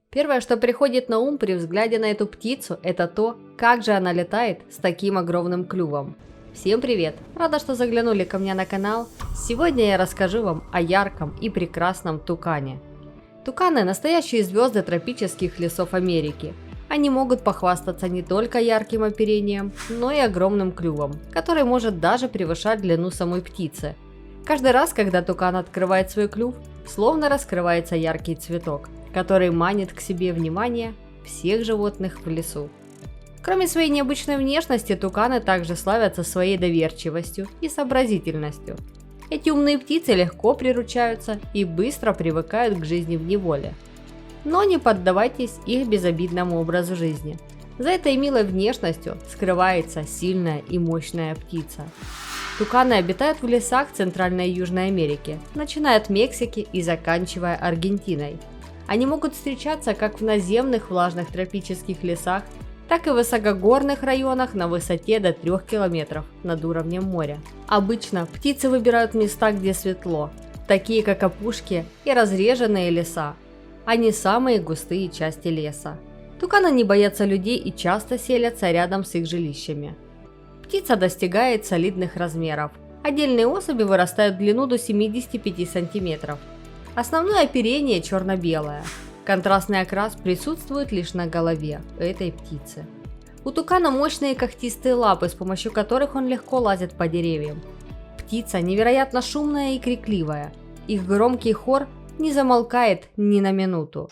Первое, что приходит на ум при взгляде на эту птицу, это то, как же она летает с таким огромным клювом. Всем привет! Рада, что заглянули ко мне на канал. Сегодня я расскажу вам о ярком и прекрасном тукане. Туканы – настоящие звезды тропических лесов Америки. Они могут похвастаться не только ярким оперением, но и огромным клювом, который может даже превышать длину самой птицы. Каждый раз, когда тукан открывает свой клюв, словно раскрывается яркий цветок, который манит к себе внимание всех животных в лесу. Кроме своей необычной внешности, туканы также славятся своей доверчивостью и сообразительностью. Эти умные птицы легко приручаются и быстро привыкают к жизни в неволе. Но не поддавайтесь их безобидному образу жизни. За этой милой внешностью скрывается сильная и мощная птица. Туканы обитают в лесах Центральной и Южной Америки, начиная от Мексики и заканчивая Аргентиной. Они могут встречаться как в наземных влажных тропических лесах, так и в высокогорных районах на высоте до 3 километров над уровнем моря. Обычно птицы выбирают места, где светло, такие как опушки и разреженные леса, а не самые густые части леса. Туканы не боятся людей и часто селятся рядом с их жилищами. Птица достигает солидных размеров. Отдельные особи вырастают в длину до 75 сантиметров. Основное оперение черно-белое. Контрастный окрас присутствует лишь на голове этой птицы. У тукана мощные когтистые лапы, с помощью которых он легко лазит по деревьям. Птица невероятно шумная и крикливая. Их громкий хор не замолкает ни на минуту.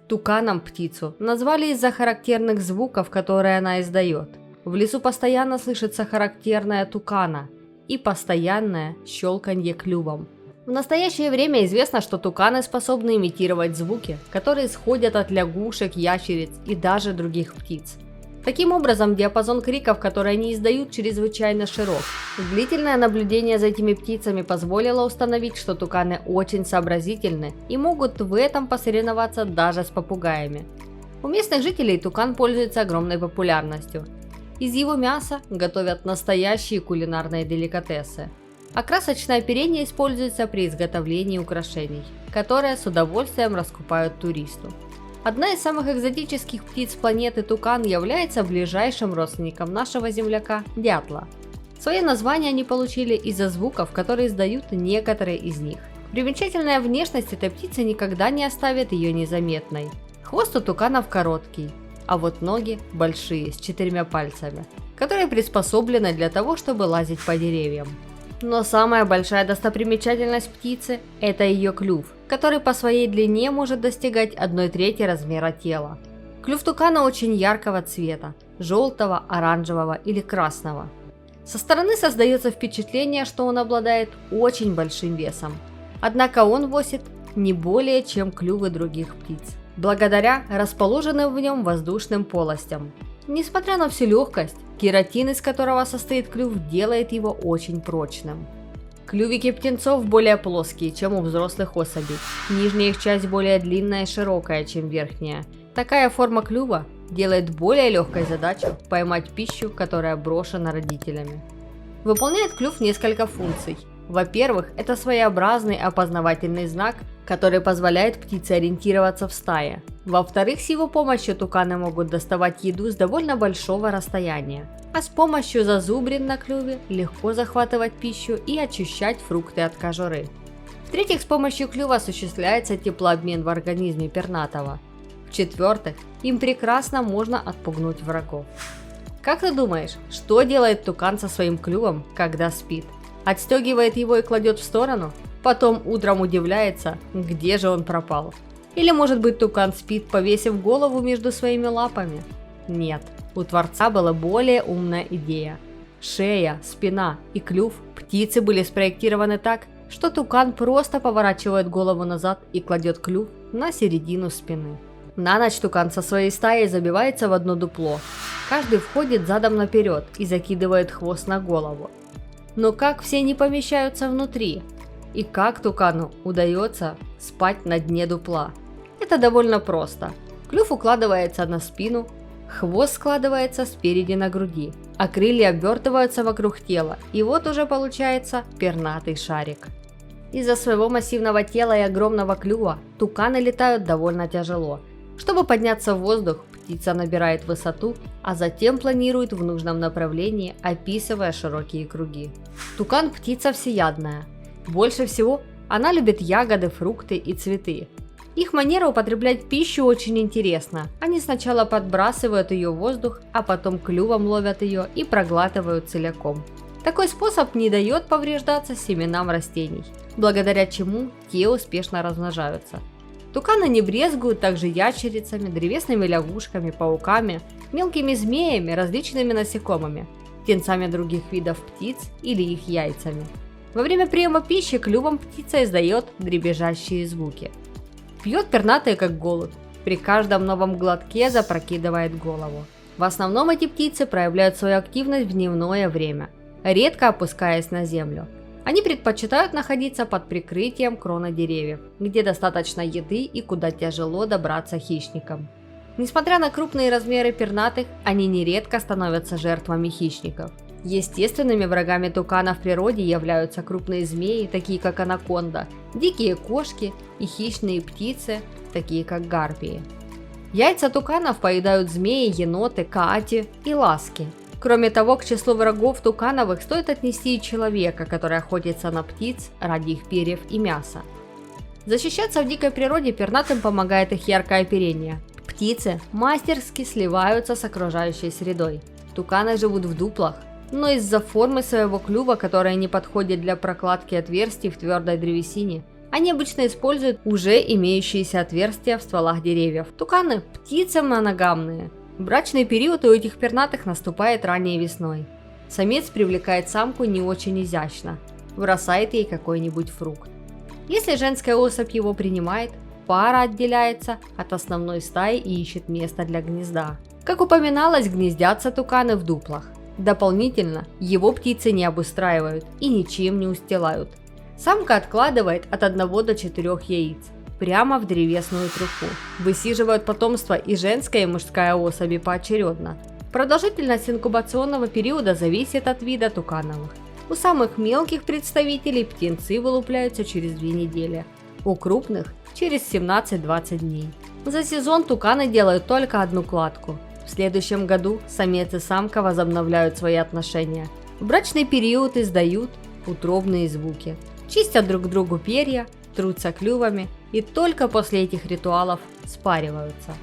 Туканом птицу назвали из-за характерных звуков, которые она издает. В лесу постоянно слышится характерная тукана и постоянное щелканье клювом. В настоящее время известно, что туканы способны имитировать звуки, которые исходят от лягушек, ящериц и даже других птиц. Таким образом, диапазон криков, которые они издают, чрезвычайно широк. Длительное наблюдение за этими птицами позволило установить, что туканы очень сообразительны и могут в этом посоревноваться даже с попугаями. У местных жителей тукан пользуется огромной популярностью. Из его мяса готовят настоящие кулинарные деликатесы. А красочное оперение используется при изготовлении украшений, которые с удовольствием раскупают туристу. Одна из самых экзотических птиц планеты тукан является ближайшим родственником нашего земляка – дятла. Свое название они получили из-за звуков, которые издают некоторые из них. Примечательная внешность этой птицы никогда не оставит ее незаметной. Хвост у туканов короткий, а вот ноги большие, с 4 пальцами, которые приспособлены для того, чтобы лазить по деревьям. Но самая большая достопримечательность птицы – это ее клюв, который по своей длине может достигать 1/3 размера тела. Клюв тукана очень яркого цвета – желтого, оранжевого или красного. Со стороны создается впечатление, что он обладает очень большим весом. Однако он весит не более, чем клювы других птиц, благодаря расположенным в нем воздушным полостям. Несмотря на всю легкость, кератин, из которого состоит клюв, делает его очень прочным. Клювики птенцов более плоские, чем у взрослых особей. Нижняя их часть более длинная и широкая, чем верхняя. Такая форма клюва делает более легкой задачу поймать пищу, которая брошена родителями. Выполняет клюв несколько функций. Во-первых, это своеобразный опознавательный знак, который позволяет птице ориентироваться в стае. Во-вторых, с его помощью туканы могут доставать еду с довольно большого расстояния, а с помощью зазубрин на клюве легко захватывать пищу и очищать фрукты от кожуры. В-третьих, с помощью клюва осуществляется теплообмен в организме пернатого. В-четвертых, им прекрасно можно отпугнуть врагов. Как ты думаешь, что делает тукан со своим клювом, когда спит? Отстегивает его и кладет в сторону? Потом утром удивляется, где же он пропал. Или может быть тукан спит, повесив голову между своими лапами? Нет, у Творца была более умная идея. Шея, спина и клюв птицы были спроектированы так, что тукан просто поворачивает голову назад и кладет клюв на середину спины. На ночь тукан со своей стаей забивается в одно дупло. Каждый входит задом наперед и закидывает хвост на голову. Но как все не помещаются внутри? И как тукану удается спать на дне дупла? Это довольно просто. Клюв укладывается на спину, Хвост складывается спереди на груди, а крылья обвертываются вокруг тела, и вот уже получается пернатый шарик. Из-за своего массивного тела и огромного клюва туканы летают довольно тяжело. Чтобы подняться в воздух, птица набирает высоту, а затем планирует в нужном направлении, описывая широкие круги. Тукан – птица всеядная. Больше всего она любит ягоды, фрукты и цветы. Их манера употреблять пищу очень интересна. Они сначала подбрасывают ее в воздух, а потом клювом ловят ее и проглатывают целиком. Такой способ не дает повреждаться семенам растений, благодаря чему те успешно размножаются. Туканы не брезгуют также ящерицами, древесными лягушками, пауками, мелкими змеями, различными насекомыми, птенцами других видов птиц или их яйцами. Во время приема пищи клювом птица издает дребезжащие звуки. Пьет пернатый как голубь, при каждом новом глотке запрокидывает голову. В основном эти птицы проявляют свою активность в дневное время, редко опускаясь на землю. Они предпочитают находиться под прикрытием крона деревьев, где достаточно еды и куда тяжело добраться хищникам. Несмотря на крупные размеры пернатых, они нередко становятся жертвами хищников. Естественными врагами тукана в природе являются крупные змеи, такие как анаконда, дикие кошки и хищные птицы, такие как гарпии. Яйца туканов поедают змеи, еноты, каати и ласки. Кроме того, к числу врагов тукановых стоит отнести и человека, который охотится на птиц ради их перьев и мяса. Защищаться в дикой природе пернатым помогает их яркое оперение. Птицы мастерски сливаются с окружающей средой. Туканы живут в дуплах, но из-за формы своего клюва, которая не подходит для прокладки отверстий в твердой древесине, они обычно используют уже имеющиеся отверстия в стволах деревьев. Туканы – птицы моногамные. Брачный период у этих пернатых наступает ранней весной. Самец привлекает самку не очень изящно, бросает ей какой-нибудь фрукт. Если женская особь его принимает, пара отделяется от основной стаи и ищет место для гнезда. Как упоминалось, гнездятся туканы в дуплах. Дополнительно, его птицы не обустраивают и ничем не устилают. Самка откладывает от 1 до 4 яиц прямо в древесную труху. Высиживают потомство и женская, и мужская особи поочередно. Продолжительность инкубационного периода зависит от вида тукановых. У самых мелких представителей птенцы вылупляются через 2 недели, у крупных – через 17-20 дней. За сезон туканы делают только одну кладку. В следующем году самец и самка возобновляют свои отношения. В брачный период издают утробные звуки, чистят друг другу перья, трутся клювами и только после этих ритуалов спариваются.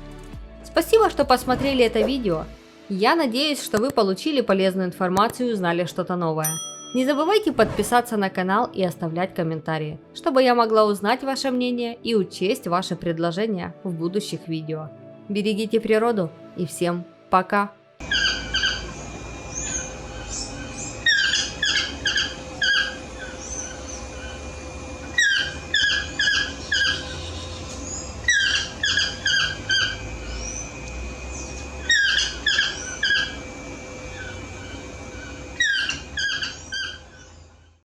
Спасибо, что посмотрели это видео. Я надеюсь, что вы получили полезную информацию и узнали что-то новое. Не забывайте подписаться на канал и оставлять комментарии, чтобы я могла узнать ваше мнение и учесть ваши предложения в будущих видео. Берегите природу и всем пока!